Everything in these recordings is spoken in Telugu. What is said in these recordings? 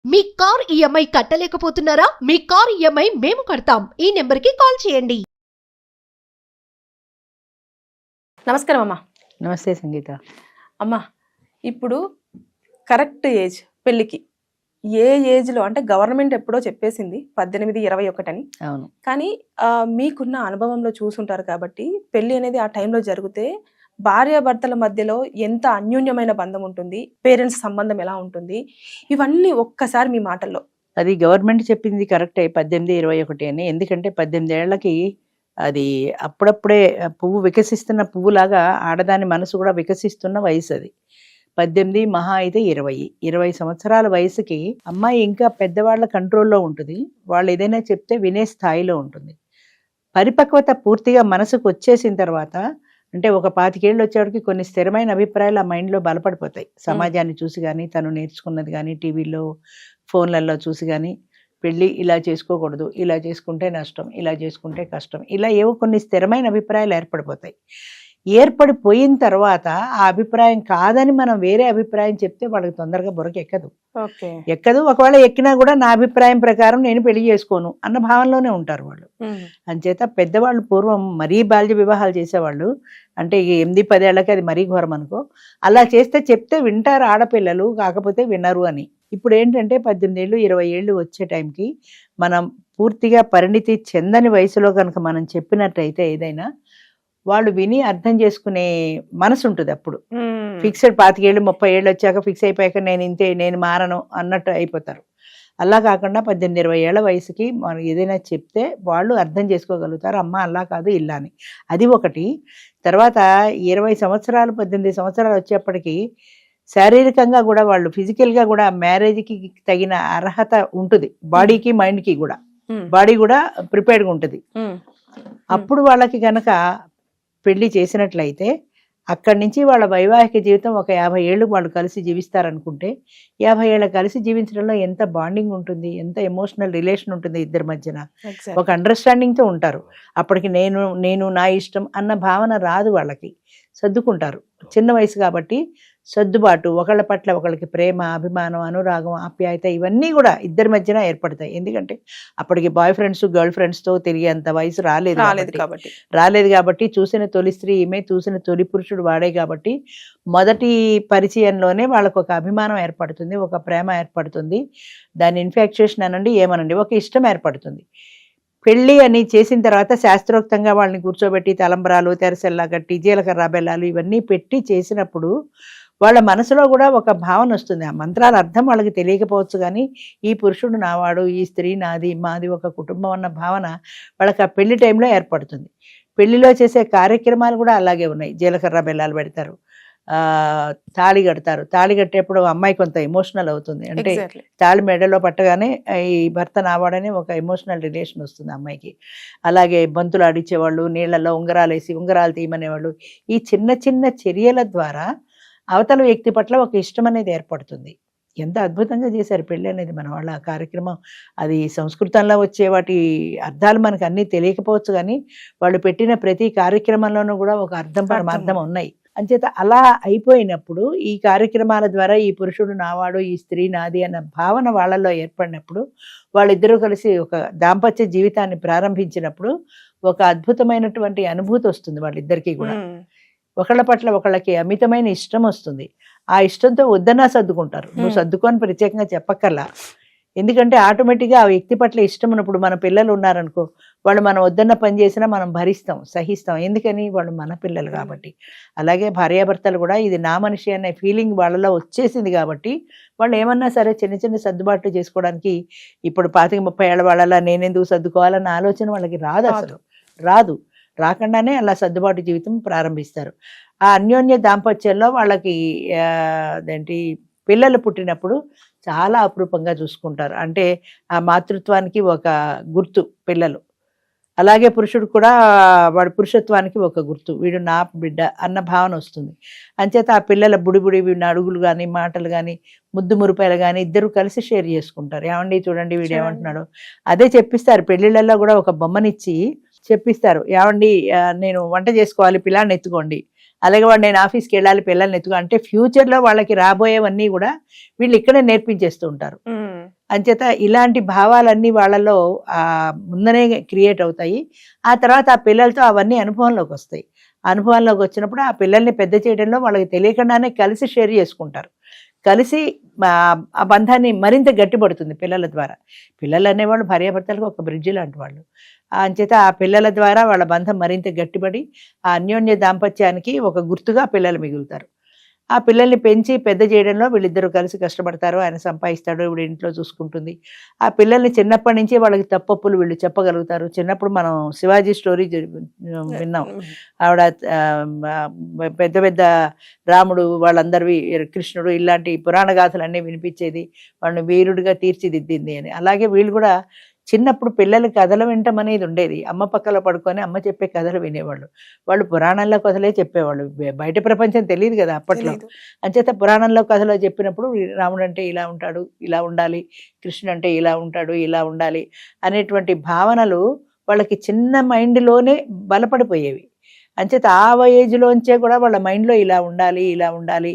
మీ కార్ ఈఎంఐ కట్టలేకపోతున్నారా? మీ కార్ ఈఎంఐ మేము కడతాం. ఈ నెంబర్కి కాల్ చేయండి. నమస్కారం అమ్మా. నమస్తే సంగీత. అమ్మా, ఇప్పుడు కరెక్ట్ ఏజ్ పెళ్ళికి ఏ ఏజ్లో అంటే గవర్నమెంట్ ఎప్పుడో చెప్పేసింది 18-21 అని. అవును. కానీ మీకున్న అనుభవంలో చూసుంటారు కాబట్టి పెళ్ళి అనేది ఆ టైంలో జరిగితే భార్యాభర్తల మధ్యలో ఎంత అన్యోన్యమైన బంధం ఉంటుంది, పేరెంట్స్ సంబంధం ఎలా ఉంటుంది, ఇవన్నీ ఒక్కసారి మీ మాటల్లో. అది గవర్నమెంట్ చెప్పింది కరెక్టే 18-21 అని. ఎందుకంటే 18 ఏళ్లకి అది అప్పుడప్పుడే పువ్వు వికసిస్తున్న పువ్వులాగా ఆడదాని మనసు కూడా వికసిస్తున్న వయసు అది. 18 మహా అయితే 20 సంవత్సరాల వయసుకి అమ్మాయి ఇంకా పెద్దవాళ్ళ కంట్రోల్లో ఉంటుంది. వాళ్ళు ఏదైనా చెప్తే వినే స్థాయిలో ఉంటుంది. పరిపక్వత పూర్తిగా మనసుకు వచ్చేసిన తర్వాత అంటే ఒక 25 ఏళ్ళు వచ్చేవాడికి కొన్ని స్థిరమైన అభిప్రాయాలు ఆ మైండ్లో బలపడిపోతాయి. సమాజాన్ని చూసి కానీ, తను నేర్చుకున్నది కానీ, టీవీలో ఫోన్లలో చూసి కానీ, పెళ్ళి ఇలా చేసుకోకూడదు, ఇలా చేసుకుంటే నష్టం, ఇలా చేసుకుంటే కష్టం, ఇలా ఏవో కొన్ని స్థిరమైన అభిప్రాయాలు ఏర్పడిపోతాయి. ఏర్పడిపోయిన తర్వాత ఆ అభిప్రాయం కాదని మనం వేరే అభిప్రాయం చెప్తే వాళ్ళకి తొందరగా బుర్రకి ఎక్కదు. ఒకవేళ ఎక్కినా కూడా నా అభిప్రాయం ప్రకారం నేను పెళ్లి చేసుకోను అన్న భావనలోనే ఉంటారు వాళ్ళు. అంచేత పెద్దవాళ్ళు పూర్వం మరీ బాల్య వివాహాలు చేసేవాళ్ళు. అంటే 8-10 ఏళ్ళకి అది మరీ ఘోరం అనుకో. అలా చేస్తే చెప్తే వింటారు ఆడపిల్లలు, కాకపోతే వినరు అని. ఇప్పుడు ఏంటంటే 18 ఏళ్ళు 20 ఏళ్ళు వచ్చే టైంకి మనం పూర్తిగా పరిణితి చెందని వయసులో కనుక మనం చెప్పినట్టయితే ఏదైనా వాళ్ళు విని అర్థం చేసుకునే మనసు ఉంటుంది. అప్పుడు ఫిక్స్డ్ 25 ఏళ్ళు 30 ఏళ్ళు వచ్చాక ఫిక్స్ అయిపోయాక నేను ఇంతే, నేను మారను అన్నట్టు అయిపోతారు. అలా కాకుండా 18-20 ఏళ్ల వయసుకి మనం ఏదైనా చెప్తే వాళ్ళు అర్థం చేసుకోగలుగుతారు. అమ్మ అలా కాదు ఇలా అని. అది ఒకటి. తర్వాత 20 సంవత్సరాలు 18 సంవత్సరాలు వచ్చేప్పటికి శారీరకంగా కూడా వాళ్ళు ఫిజికల్గా కూడా మ్యారేజ్కి తగిన అర్హత ఉంటుంది. బాడీకి మైండ్కి కూడా బాడీ కూడా ప్రిపేర్డ్గా ఉంటుంది. అప్పుడు వాళ్ళకి కనుక పెళ్లి చేసినట్లయితే అక్కడి నుంచి వాళ్ళ వైవాహిక జీవితం ఒక 50 ఏళ్ళు వాళ్ళు కలిసి జీవిస్తారనుకుంటే 50 ఏళ్ళ కలిసి జీవించడంలో ఎంత బాండింగ్ ఉంటుంది, ఎంత ఎమోషనల్ రిలేషన్ ఉంటుంది ఇద్దరి మధ్యన. ఒక అండర్స్టాండింగ్తో ఉంటారు. అప్పటికి నేను నా ఇష్టం అన్న భావన రాదు వాళ్ళకి. సర్దుకుంటారు. చిన్న వయసు కాబట్టి సర్దుబాటు, ఒకళ్ళ పట్ల ఒకళ్ళకి ప్రేమ, అభిమానం, అనురాగం, ఆప్యాయత ఇవన్నీ కూడా ఇద్దరి మధ్యన ఏర్పడతాయి. ఎందుకంటే అప్పటికి బాయ్ ఫ్రెండ్స్ గర్ల్ ఫ్రెండ్స్తో తిరిగేంత వయసు రాలేదు కాబట్టి చూసిన తొలి స్త్రీ ఈమె, చూసిన తొలి పురుషుడు వాడే కాబట్టి మొదటి పరిచయంలోనే వాళ్ళకు ఒక అభిమానం ఏర్పడుతుంది, ఒక ప్రేమ ఏర్పడుతుంది. దాని ఇన్ఫాక్చుయేషన్ అనండి ఏమనండి, ఒక ఇష్టం ఏర్పడుతుంది. పెళ్ళి అని చేసిన తర్వాత శాస్త్రోక్తంగా వాళ్ళని కూర్చోబెట్టి తలంబరాలు, తెరసెల్లా కట్టి, జీలకర్ర బెల్లాలు ఇవన్నీ పెట్టి చేసినప్పుడు వాళ్ళ మనసులో కూడా ఒక భావన వస్తుంది. ఆ మంత్రాల అర్థం వాళ్ళకి తెలియకపోవచ్చు కానీ ఈ పురుషుడు నావాడు, ఈ స్త్రీ నాది, మాది ఒక కుటుంబం అన్న భావన వాళ్ళకి ఆ పెళ్లి టైంలో ఏర్పడుతుంది. పెళ్లిలో చేసే కార్యక్రమాలు కూడా అలాగే ఉన్నాయి. జీలకర్ర బెల్లాలు పెడతారు, తాళి కడతారు. తాళి కట్టేప్పుడు అమ్మాయి కొంత ఎమోషనల్ అవుతుంది. అంటే తాళి మెడలో పట్టగానే ఈ భర్త నావాడని ఒక ఎమోషనల్ రిలేషన్ వస్తుంది అమ్మాయికి. అలాగే బంతులు ఆడిచ్చేవాళ్ళు, నీళ్లలో ఉంగరాలు వేసి ఉంగరాలు తీయమనేవాళ్ళు. ఈ చిన్న చిన్న చర్యల ద్వారా అవతల వ్యక్తి పట్ల ఒక ఇష్టం అనేది ఏర్పడుతుంది. ఎంత అద్భుతంగా చేశారు పెళ్ళి అనేది మన వాళ్ళ కార్యక్రమం. అది సంస్కృతంలో వచ్చే వాటి అర్థాలు మనకు అన్నీ తెలియకపోవచ్చు కానీ వాళ్ళు పెట్టిన ప్రతి కార్యక్రమంలోనూ కూడా ఒక పరమార్థం ఉన్నాయి. అంచేత అలా అయిపోయినప్పుడు ఈ కార్యక్రమాల ద్వారా ఈ పురుషుడు నావాడు, ఈ స్త్రీ నాది అన్న భావన వాళ్ళల్లో ఏర్పడినప్పుడు వాళ్ళిద్దరూ కలిసి ఒక దాంపత్య జీవితాన్ని ప్రారంభించినప్పుడు ఒక అద్భుతమైనటువంటి అనుభూతి వస్తుంది వాళ్ళిద్దరికీ కూడా. ఒకళ్ళ పట్ల ఒకళ్ళకి అమితమైన ఇష్టం వస్తుంది. ఆ ఇష్టంతో వద్దన్నా సర్దుకుంటారు. నువ్వు సర్దుకొని ప్రత్యేకంగా చెప్పక్కర్లా. ఎందుకంటే ఆటోమేటిక్గా ఆ వ్యక్తి పట్ల ఇష్టం ఉన్నప్పుడు మన పిల్లలు ఉన్నారనుకో, వాళ్ళు మనం వద్దన్న పని చేసినా మనం భరిస్తాం, సహిస్తాం. ఎందుకని? వాళ్ళు మన పిల్లలు కాబట్టి. అలాగే భార్యాభర్తలు కూడా ఇది నా మనిషి అనే ఫీలింగ్ వాళ్ళలో వచ్చేసింది కాబట్టి వాళ్ళు ఏమన్నా సరే చిన్న చిన్న సర్దుబాట్లు చేసుకోవడానికి ఇప్పుడు 25-30 ఏళ్ళ వాళ్ళలా నేనెందుకు సర్దుకోవాలన్న ఆలోచన వాళ్ళకి రాదు. రాకుండానే అలా సర్దుబాటు జీవితం ప్రారంభిస్తారు. ఆ అన్యోన్య దాంపత్యంలో వాళ్ళకి అదేంటి పిల్లలు పుట్టినప్పుడు చాలా అపురూపంగా చూసుకుంటారు. అంటే ఆ మాతృత్వానికి ఒక గుర్తు పిల్లలు. అలాగే పురుషుడు కూడా వాడి పురుషత్వానికి ఒక గుర్తు, వీడు నా బిడ్డ అన్న భావన వస్తుంది. అంచేత ఆ పిల్లల బుడి అడుగులు కానీ, మాటలు కానీ, ముద్దు మురిపాయలు కానీ ఇద్దరు కలిసి షేర్ చేసుకుంటారు. ఏమండి చూడండి వీడు ఏమంటున్నాడు, అదే చెప్పిస్తారు. పెళ్ళిళ్ళల్లో కూడా ఒక బొమ్మనిచ్చి చెప్పిస్తారు. ఏమండి నేను వంట చేసుకోవాలి, పిల్లాన్ని ఎత్తుకోండి అలాగే వాడు నేను ఆఫీస్కి వెళ్ళాలి పిల్లల్ని ఎత్తుకో అంటే ఫ్యూచర్లో వాళ్ళకి రాబోయేవన్నీ కూడా వీళ్ళు ఇక్కడే నేర్పించేస్తూ ఉంటారు. అంచేత ఇలాంటి భావాలన్నీ వాళ్ళలో ముందనే క్రియేట్ అవుతాయి. ఆ తర్వాత ఆ పిల్లలతో అవన్నీ అనుభవంలోకి వస్తాయి. అనుభవంలోకి వచ్చినప్పుడు ఆ పిల్లల్ని పెద్ద చేయడంలో వాళ్ళకి తెలియకుండానే కలిసి షేర్ చేసుకుంటారు. కలిసి ఆ బంధాన్ని మరింత గట్టిపడుతుంది పిల్లల ద్వారా. పిల్లలు అనేవాళ్ళు భార్యాభర్తలకు ఒక బ్రిడ్జి లాంటి వాళ్ళు. అంచేత ఆ పిల్లల ద్వారా వాళ్ళ బంధం మరింత గట్టిపడి ఆ అన్యోన్య దాంపత్యానికి ఒక గుర్తుగా పిల్లలు మిగులుతారు. ఆ పిల్లల్ని పెంచి పెద్ద చేయడంలో వీళ్ళిద్దరూ కలిసి కష్టపడతారు. ఆయన సంపాదిస్తాడు, ఇప్పుడు ఇంట్లో చూసుకుంటుంది. ఆ పిల్లల్ని చిన్నప్పటి నుంచి వాళ్ళకి తప్పప్పులు వీళ్ళు చెప్పగలుగుతారు. చిన్నప్పుడు మనం శివాజీ స్టోరీ విన్నాం. ఆవిడ పెద్ద పెద్ద రాముడు వాళ్ళందరివి కృష్ణుడు ఇలాంటి పురాణ గాథలన్నీ వినిపించేది, వాళ్ళని వీరుడిగా తీర్చిదిద్దింది అని. అలాగే వీళ్ళు కూడా చిన్నప్పుడు పిల్లలు కథలు వినటం అనేది ఉండేది. అమ్మ పక్కన పడుకొని అమ్మ చెప్పే కథలు వినేవాళ్ళు. వాళ్ళు పురాణంలో కథలే చెప్పేవాళ్ళు. బయట ప్రపంచం తెలియదు కదా అప్పట్లో. అంచేత పురాణంలో కథలో చెప్పినప్పుడు రాముడు అంటే ఇలా ఉంటాడు, ఇలా ఉండాలి, కృష్ణుడు అంటే ఇలా ఉంటాడు, ఇలా ఉండాలి అనేటువంటి భావనలు వాళ్ళకి చిన్న మైండ్లోనే బలపడిపోయేవి. అంచేత ఆ ఏజ్లోంచే కూడా వాళ్ళ మైండ్లో ఇలా ఉండాలి, ఇలా ఉండాలి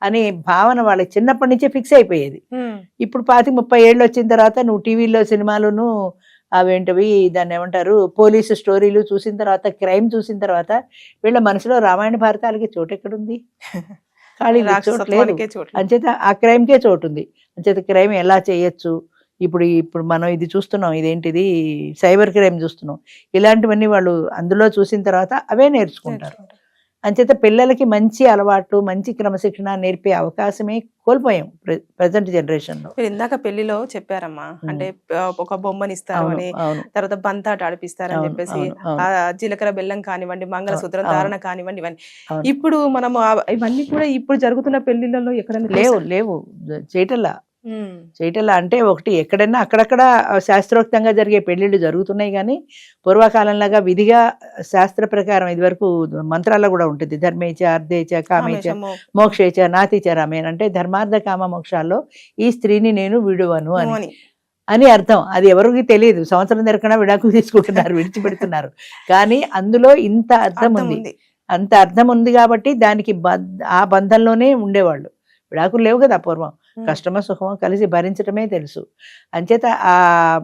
అనే భావన వాళ్ళకి చిన్నప్పటి నుంచే ఫిక్స్ అయిపోయేది. ఇప్పుడు 25-30 ఏళ్ళు వచ్చిన తర్వాత నువ్వు టీవీలో సినిమాలను అవేంటివి దాన్ని ఏమంటారు పోలీసు స్టోరీలు చూసిన తర్వాత, క్రైమ్ చూసిన తర్వాత వీళ్ళ మనసులో రామాయణ భారతాలకి చోటు ఎక్కడుంది? ఖాళీ చోటు లేదు. అంచేత ఆ క్రైమ్కే చోటు ఉంది. అంచేత క్రైమ్ ఎలా చేయొచ్చు, ఇప్పుడు మనం ఇది చూస్తున్నాం, ఇదేంటిది సైబర్ క్రైమ్ చూస్తున్నాం, ఇలాంటివన్నీ వాళ్ళు అందులో చూసిన తర్వాత అవే నేర్చుకుంటారు. అంచేత పిల్లలకి మంచి అలవాట్లు, మంచి క్రమశిక్షణ నేర్పే అవకాశమే కోల్పోయాం ప్రజెంట్ జనరేషన్ లో. మీరు ఇందాక పెళ్లిలో చెప్పారమ్మా, అంటే ఒక బొమ్మని ఇస్తారు అని, తర్వాత బంతాట ఆడిపిస్తారని చెప్పేసి, ఆ జీలకర్ర బెల్లం కానివ్వండి, మంగళసూత్రం ధారణ కానివ్వండి, ఇవన్నీ ఇప్పుడు మనము ఇవన్నీ కూడా ఇప్పుడు జరుగుతున్న పెళ్లిళ్ళలో ఎక్కడైనా లేవు చేయటల్లా. అంటే ఒకటి ఎక్కడైనా అక్కడక్కడ శాస్త్రోక్తంగా జరిగే పెళ్లిళ్ళు జరుగుతున్నాయి, కానీ పూర్వకాలంలాగా విధిగా శాస్త్ర ప్రకారం ఇదివరకు మంత్రాల్లో కూడా ఉంటుంది. ధర్మేచ అర్ధేచ కామేచ మోక్షేచ నాతిచ రామేన్ అంటే ధర్మార్థ కామ మోక్షాల్లో ఈ స్త్రీని నేను విడువను అని అర్థం. అది ఎవరికి తెలియదు. సంవత్సరం తిరగకుండా విడాకులు తీసుకుంటున్నారు, విడిచిపెడుతున్నారు. కానీ అందులో ఇంత అర్థం ఉంది. అంత అర్థం ఉంది కాబట్టి దానికి ఆ బంధంలోనే ఉండేవాళ్ళు. విడాకులు లేవు కదా పూర్వం. కష్టమో సుఖమో కలిసి భరించడమే తెలుసు. అంచేత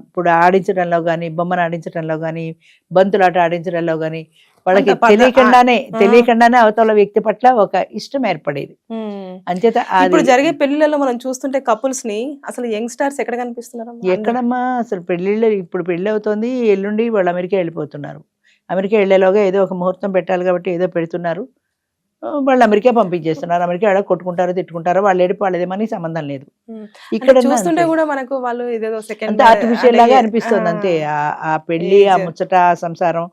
ఇప్పుడు ఆడించడంలో కానీ, బొమ్మను ఆడించడంలో కానీ, బంతులాట ఆడించడంలో కానీ వాళ్ళకి తెలియకుండానే అవతల వ్యక్తి పట్ల ఒక ఇష్టం ఏర్పడేది. అంచేత ఇప్పుడు జరిగే పెళ్లిళ్ళలో మనం చూస్తుంటే కపుల్స్ ని అసలు యంగ్స్టర్స్ ఎక్కడ కనిపిస్తున్నారు? ఎక్కడమ్మా అసలు పెళ్లిళ్ళు, ఇప్పుడు పెళ్లి అవుతోంది, ఎల్లుండి వాళ్ళు అమెరికా వెళ్ళిపోతున్నారు. అమెరికా వెళ్ళేలోగా ఏదో ఒక ముహూర్తం పెట్టాలి కాబట్టి ఏదో పెడుతున్నారు, వాళ్ళు అమెరికా పంపించేస్తున్నారు. అమెరికా ఎక్కడ కొట్టుకుంటారో తిట్టుకుంటారో వాళ్ళు ఏడుపు వాళ్ళదే, మనకి సంబంధం లేదు. ఇక్కడ చూస్తుంటే కూడా మనకు వాళ్ళు ఏదేదో సెకండ్ ఆర్టిఫిషియల్ లాగా అనిపిస్తుంది అంతే. ఆ పెళ్లి, ఆ ముచ్చట, సంసారం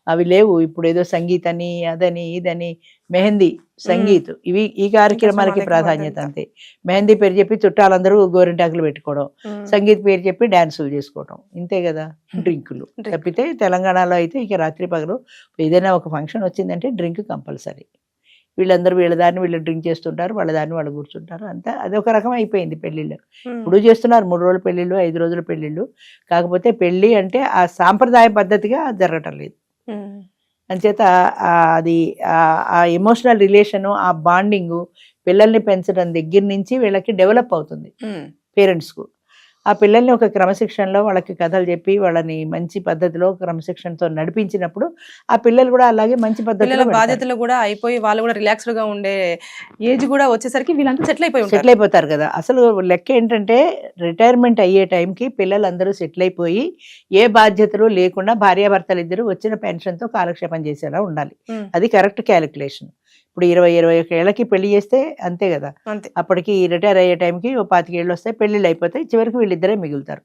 అవి లేవు. ఇప్పుడు ఏదో సంగీతని, అదని, ఇదని, మెహందీ, సంగీత్, ఇవి ఈ కార్యక్రమాలకి ప్రాధాన్యత అంతే. మెహందీ పేరు చెప్పి చుట్టాలందరూ గోరింటాకులు పెట్టుకోవడం, సంగీత్ పేరు చెప్పి డాన్సులు చేసుకోవడం, ఇంతే కదా. డ్రింకులు తప్పితే తెలంగాణలో అయితే ఇక రాత్రి పగలు ఏదైనా ఒక ఫంక్షన్ వచ్చిందంటే డ్రింక్ కంపల్సరీ. వీళ్ళందరూ వీళ్ళ దాన్ని వీళ్ళు డ్రింక్ చేస్తుంటారు, వాళ్ళ దాన్ని వాళ్ళు కూర్చుంటారు, అంతా అదొక రకం అయిపోయింది పెళ్ళిళ్ళు. ఇప్పుడు చేస్తున్నారు 3 రోజుల పెళ్ళిళ్ళు, 5 రోజుల పెళ్ళిళ్ళు. కాకపోతే పెళ్ళి అంటే ఆ సాంప్రదాయ పద్ధతిగా జరగటం లేదు. అంచేత అది ఆ ఎమోషనల్ రిలేషను, ఆ బాండింగు పిల్లల్ని పెంచడం దగ్గర నుంచి వీళ్ళకి డెవలప్ అవుతుంది. పేరెంట్స్కు ఆ పిల్లల్ని ఒక క్రమశిక్షణలో వాళ్ళకి కథలు చెప్పి వాళ్ళని మంచి పద్ధతిలో క్రమశిక్షణతో నడిపించినప్పుడు ఆ పిల్లలు కూడా అలాగే మంచి పద్ధతిలో బాధ్యతలు కూడా అయిపోయి వాళ్ళు కూడా రిలాక్స్డ్ గా ఉండే ఏజ్ కూడా వచ్చేసరికి వీళ్ళంతా సెటిల్ అయిపోతారు కదా. అసలు లెక్క ఏంటంటే రిటైర్మెంట్ అయ్యే టైంకి పిల్లలందరూ సెటిల్ అయిపోయి ఏ బాధ్యతలు లేకుండా భార్యాభర్తలు ఇద్దరు వచ్చిన పెన్షన్తో కాలక్షేపం చేసేలా ఉండాలి. అది కరెక్ట్ క్యాలిక్యులేషన్. ఇప్పుడు 20-21 ఏళ్ళకి పెళ్లి చేస్తే అంతే కదా, అప్పటికి రిటైర్ అయ్యే టైంకి 25 ఏళ్ళు వస్తాయి, పెళ్ళిళ్ళు అయిపోతాయి, చివరికి వీళ్ళిద్దరే మిగులుతారు.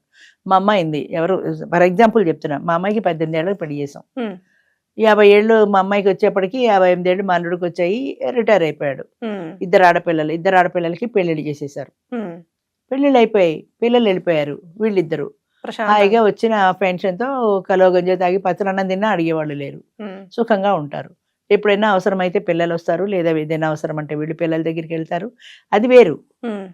మా అమ్మాయింది, ఎవరు ఫర్ ఎగ్జాంపుల్ చెప్తున్నా, మా అమ్మాయికి 18 ఏళ్ళకి పెళ్లి చేసాం. 50 ఏళ్ళు మా అమ్మాయికి వచ్చేప్పటికి 58 ఏళ్ళు మా అల్లుడికి వచ్చాయి, రిటైర్ అయిపోయాడు. ఇద్దరు ఆడపిల్లలకి పెళ్లిళ్ళు చేసేసారు. పెళ్లిళ్ళు అయిపోయాయి, పిల్లలు వెళ్ళిపోయారు. వీళ్ళిద్దరు హాయిగా వచ్చిన పెన్షన్తో కలో గంజో తాగి పచ్చలన్నం తిన్నా అడిగేవాళ్ళు లేరు, సుఖంగా ఉంటారు. ఎప్పుడైనా అవసరమైతే పిల్లలు వస్తారు, లేదా ఏదైనా అవసరం అంటే వీళ్ళు పిల్లల దగ్గరికి వెళ్తారు, అది వేరు.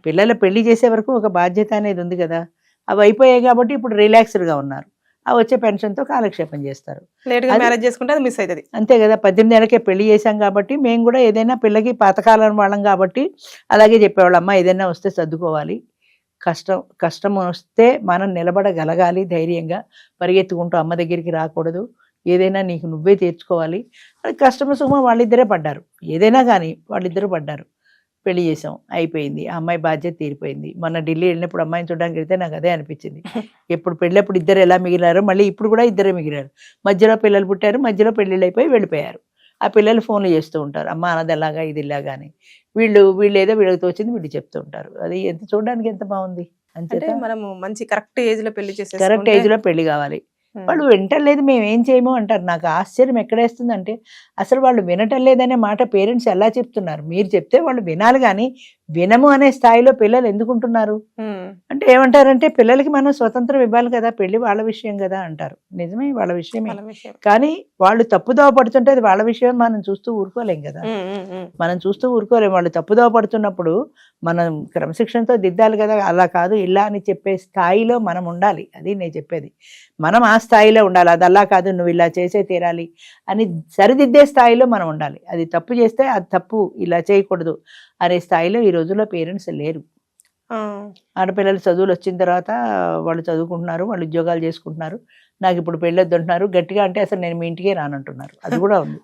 పిల్లల పెళ్లి చేసే వరకు ఒక బాధ్యత అనేది ఉంది కదా, అవి అయిపోయాయి కాబట్టి ఇప్పుడు రిలాక్స్డ్గా ఉన్నారు. ఆ వచ్చే పెన్షన్తో కాలక్షేపం చేస్తారు. లేట్ గా అది- మ్యారేజ్ చేసుకుంటే అది మిస్ అవుతుంది. అంతే కదా, 18 ఏళ్ళకే పెళ్లి చేశాం కాబట్టి మేము కూడా ఏదైనా పిల్లకి పాతకాలం వాళ్ళం కాబట్టి అలాగే చెప్పేవాళ్ళం, అమ్మ ఏదైనా వస్తే సర్దుకోవాలి, కష్టం వస్తే మనం నిలబడగలగాలి ధైర్యంగా, పరిగెత్తుకుంటూ అమ్మ దగ్గరికి రాకూడదు, ఏదైనా నీకు నువ్వే తీర్చుకోవాలి. అది కష్టమ సుఖమ వాళ్ళిద్దరే పడ్డారు, ఏదైనా కానీ వాళ్ళిద్దరూ పడ్డారు. పెళ్లి చేసాం, అయిపోయింది, ఆ అమ్మాయి బాధ్యత తీరిపోయింది. మొన్న ఢిల్లీ వెళ్ళినప్పుడు అమ్మాయిని చూడడానికి వెళ్తే నాకు అదే అనిపించింది, ఎప్పుడు పెళ్ళప్పుడు ఇద్దరు ఎలా మిగిలారో మళ్ళీ ఇప్పుడు కూడా ఇద్దరే మిగిలారు. మధ్యలో పిల్లలు పుట్టారు, మధ్యలో పెళ్ళిళ్ళు అయిపోయి వెళ్ళిపోయారు. ఆ పిల్లలు ఫోన్లు చేస్తూ ఉంటారు, అమ్మ అన్నది ఎలాగా ఇది ఇలాగా అని. వీళ్ళు ఏదో వీళ్ళకి తోచింది వీళ్ళు చెప్తూ ఉంటారు. అది ఎంత చూడడానికి ఎంత బాగుంది. అంటే అంతే, మనము మంచి కరెక్ట్ ఏజ్ లో పెళ్లి కరెక్ట్ చేసేసుకుంటే ఏజ్లో పెళ్లి కావాలి. వాళ్ళు వింటలేదు, మేము ఏం చేయము అంటారు. నాకు ఆశ్చర్యం ఎక్కడేస్తుందంటే అసలు వాళ్ళు వినటం లేదనే మాట పేరెంట్స్ ఎలా చెప్తున్నారు. మీరు చెప్తే వాళ్ళు వినాలి కానీ వినము అనే స్థాయిలో పిల్లలు ఎందుకుంటున్నారు అంటే ఏమంటారంటే పిల్లలకి మనం స్వతంత్రం ఇవ్వాలి కదా, పెళ్లి వాళ్ళ విషయం కదా అంటారు. నిజమే, వాళ్ళ విషయమే, కానీ వాళ్ళు తప్పుదోవ పడుతుంటే అది వాళ్ళ విషయం, మనం చూస్తూ ఊరుకోలేం కదా, మనం చూస్తూ ఊరుకోలేం. వాళ్ళు తప్పుదోవ పడుతున్నప్పుడు మనం క్రమశిక్షణతో దిద్దాలి కదా. అలా కాదు ఇలా అని చెప్పే స్థాయిలో మనం ఉండాలి, అది నేను చెప్పేది. మనం ఆ స్థాయిలో ఉండాలి, అది అలా కాదు నువ్వు ఇలా చేసే తీరాలి అని సరిదిద్దే స్థాయిలో మనం ఉండాలి. అది తప్పు చేస్తే అది తప్పు, ఇలా చేయకూడదు అనే స్థాయిలో ఈ రోజుల్లో పేరెంట్స్ లేరు. ఆడపిల్లలు చదువులు వచ్చిన తర్వాత వాళ్ళు చదువుకుంటున్నారు, వాళ్ళు ఉద్యోగాలు చేసుకుంటున్నారు, నాకు ఇప్పుడు పెళ్ళొద్దు అంటున్నారు. గట్టిగా అంటే అసలు నేను మీ ఇంటికే రానంటున్నారు. అది కూడా ఉంది.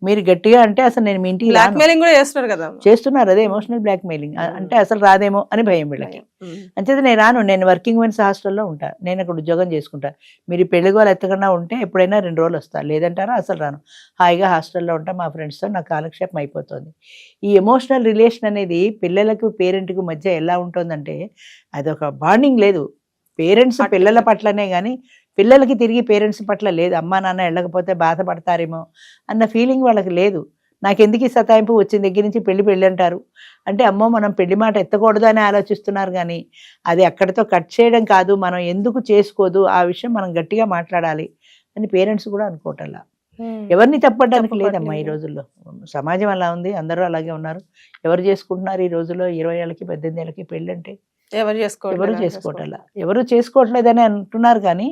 మీరు గట్టిగా అంటే అసలు నేను మీ ఇంటికి బ్లాక్మెయిలింగ్ కూడా చేస్తున్నారు కదా, చేస్తున్నారు. అదే ఎమోషనల్ బ్లాక్ మెయిలింగ్. అంటే అసలు రాదేమో అని భయం వీళ్ళకి. అంచేది నేను రాను, నేను వర్కింగ్ ఉమెన్స్ హాస్టల్లో ఉంటా, నేను అక్కడ ఉద్యోగం చేసుకుంటా. మీరు పెళ్లి గోలు ఎత్తకుండా ఉంటే ఎప్పుడైనా 2 రోజులు వస్తా, లేదంటారా అసలు రాను, హాయిగా హాస్టల్లో ఉంటా, మా ఫ్రెండ్స్తో నాకు కాలక్షేపం అయిపోతుంది. ఈ ఎమోషనల్ రిలేషన్ అనేది పిల్లలకు పేరెంట్కి మధ్య ఎలా ఉంటుందంటే అదొక బాండింగ్ లేదు. పేరెంట్స్ పిల్లల పట్లనే కానీ పిల్లలకి తిరిగి పేరెంట్స్ పట్ల లేదు. అమ్మా నాన్న వెళ్ళకపోతే బాధపడతారేమో అన్న ఫీలింగ్ వాళ్ళకి లేదు. నాకెందుకు ఈ సతాయింపు వచ్చిన దగ్గర నుంచి పెళ్ళి అంటారు అంటే అమ్మో మనం పెళ్లి మాట ఎత్తకూడదు అని ఆలోచిస్తున్నారు. కానీ అది అక్కడితో కట్ చేయడం కాదు, మనం ఎందుకు చేసుకోదు ఆ విషయం మనం గట్టిగా మాట్లాడాలి అని పేరెంట్స్ కూడా అనుకోవటంలా. ఎవరిని తప్పడానికి లేదమ్మా ఈ రోజుల్లో. సమాజం అలా ఉంది, అందరూ అలాగే ఉన్నారు. ఎవరు చేసుకుంటున్నారు ఈ రోజుల్లో 20 ఏళ్ళకి 18 ఏళ్ళకి పెళ్ళి అంటే? ఎవరు చేసుకోవటంలా, ఎవరు చేసుకోవట్లేదని అంటున్నారు. కానీ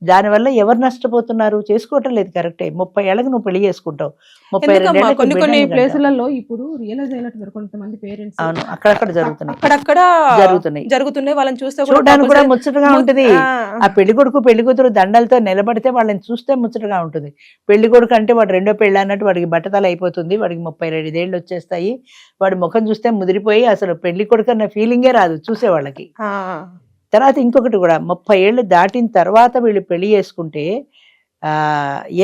దానివల్ల ఎవరు నష్టపోతున్నారు? చేసుకోవటం లేదు. కరెక్టే, 30 ఏళ్ళకి నువ్వు పెళ్లి చేసుకుంటావు, 32 ఏళ్ళకి కొన్ని ప్లేసులలో ఇప్పుడు రియలైజ్ అయినట్టు కొంతమంది పేరెంట్స్ అవును అక్కడక్కడ అక్కడక్కడ జరుగుతున్నాయి. వాళ్ళని చూస్తే చూడడానికి కూడా ముచ్చటగా ఉంటుంది. ఆ పెళ్లి కొడుకు పెళ్లి కూతురు దండలతో నిలబడితే వాళ్ళని చూస్తే ముచ్చటగా ఉంటుంది. పెళ్లి కొడుకు అంటే వాడు రెండో పెళ్ళి అన్నట్టు వాడికి బట్టతల అయిపోతుంది, వాడికి 32 ఏళ్ళు వచ్చేస్తాయి, వాడి ముఖం చూస్తే ముదిరిపోయి అసలు పెళ్లి కొడుకు అన్న ఫీలింగే రాదు చూసే వాళ్ళకి. తర్వాత ఇంకొకటి కూడా 30 ఏళ్ళు దాటిన తర్వాత వీళ్ళు పెళ్లి చేసుకుంటే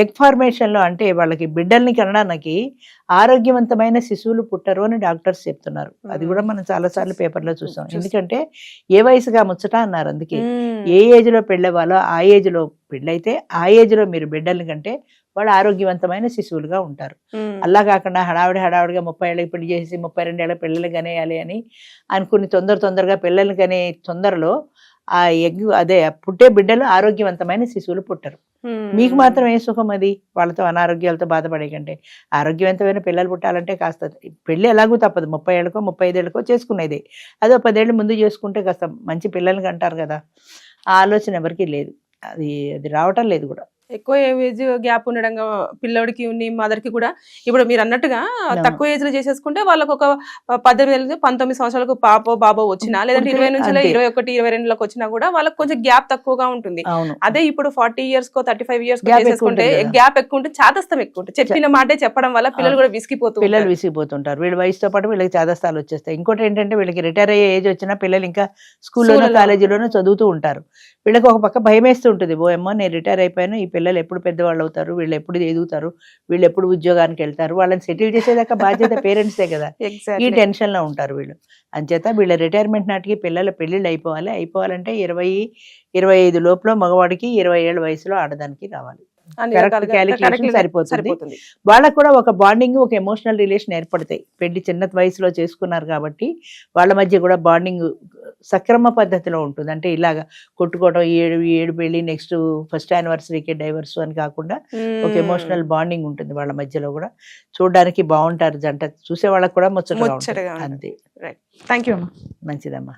ఎగ్ ఫార్మేషన్లో అంటే వాళ్ళకి బిడ్డల్ని కనడానికి ఆరోగ్యవంతమైన శిశువులు పుట్టరు అని డాక్టర్స్ చెప్తున్నారు. అది కూడా మనం చాలాసార్లు పేపర్లో చూసాం. ఎందుకంటే ఏ వయసుగా ముచ్చట అన్నారు. అందుకే ఏ ఏజ్లో పెళ్ళవాలో ఆ ఏజ్లో పెళ్ళైతే ఆ ఏజ్లో మీరు బిడ్డల్ని కంటే వాళ్ళు ఆరోగ్యవంతమైన శిశువులుగా ఉంటారు. అలా కాకుండా హడావిడిగా 30 ఏళ్ళకి పెళ్లి చేసి 32 ఏళ్ళ పిల్లలు కనేయాలి అని అనుకుని తొందరగా పిల్లలు కనే తొందరలో ఆ ఎగ్ అదే పుట్టే బిడ్డలు ఆరోగ్యవంతమైన శిశువులు పుట్టరు. మీకు మాత్రం ఏ సుఖం అది, వాళ్ళతో అనారోగ్యాలతో బాధపడే కంటే. ఆరోగ్యవంతమైన పిల్లలు పుట్టాలంటే కాస్త పెళ్ళి ఎలాగూ తప్పదు, 30 ఏళ్ళకో 35 ఏళ్ళకో చేసుకునేది. అదో 10 ఏళ్ళు ముందు చేసుకుంటే కాస్త మంచి పిల్లలకి అంటారు కదా, ఆ ఆలోచన ఎవరికి లేదు. అది రావటం లేదు కూడా. ఎక్కువ ఏజ్ గ్యాప్ ఉండడం పిల్లోడికి మదర్ కి కూడా ఇప్పుడు మీరు అన్నట్టుగా తక్కువ ఏజ్ లో చేసేసుకుంటే వాళ్ళకి ఒక 18 19 సంవత్సరాలకు పాపో బాబో వచ్చినా లేదంటే 20 నుంచి 21 22 వచ్చినా కూడా వాళ్ళకి కొంచెం గ్యాప్ తక్కువగా ఉంటుంది. అదే ఇప్పుడు 40 years కో 35 years కో చేసుకుంటే గ్యాప్ ఎక్కువ ఉంటుంది, చాదస్తం ఎక్కువ ఉంటుంది. చెప్పిన మాటే చెప్పడం వల్ల పిల్లలు కూడా విసిగిపోతుంటారు. వీళ్ళ వయసుతో పాటు వీళ్ళకి చాదస్తాలు వచ్చేస్తాయి. ఇంకోటి ఏంటంటే వీళ్ళకి రిటైర్ అయ్యే ఏజ్ వచ్చినా పిల్లలు ఇంకా స్కూల్లోనో కాలేజీలోనో చదువుతూ ఉంటారు. వీళ్ళకి ఒక పక్క భయం వేస్తూ ఉంటుంది, ఓ అమ్మో నేను రిటైర్ అయిపోయాను, ఈ పిల్లలు ఎప్పుడు పెద్దవాళ్ళు అవుతారు, వీళ్ళు ఎప్పుడు ఎదుగుతారు, వీళ్ళు ఎప్పుడు ఉద్యోగానికి వెళ్తారు, వాళ్ళని సెటిల్ చేసేదాకా బాధ్యత పేరెంట్సే కదా. ఈ టెన్షన్ లో ఉంటారు వీళ్ళు. అంచేత వీళ్ళ రిటైర్మెంట్ నాటికి పిల్లల పెళ్లిళ్ళు అయిపోవాలంటే 20-25 లోపల మగవాడికి 20 ఏళ్ళ వయసులో ఆడదానికి రావాలి. క్యాలిక్యులేషన్ సరిపోతుంది. వాళ్ళకు కూడా ఒక బాండింగ్, ఒక ఎమోషనల్ రిలేషన్ ఏర్పడతాయి. పెళ్లి చిన్న వయసులో చేసుకున్నారు కాబట్టి వాళ్ళ మధ్య కూడా బాండింగ్ సక్రమ పద్ధతిలో ఉంటుంది. అంటే ఇలాగా కొట్టుకోవడం, ఏడు పెళ్లి నెక్స్ట్ ఫస్ట్ యానివర్సరీకి డైవర్స్ అని కాకుండా ఒక ఎమోషనల్ బాండింగ్ ఉంటుంది వాళ్ళ మధ్యలో కూడా. చూడడానికి బాగుంటారు జంట, చూసే వాళ్ళకి కూడా ముచ్చటగా. అంతే. Thank you. మంచిదమ్మా.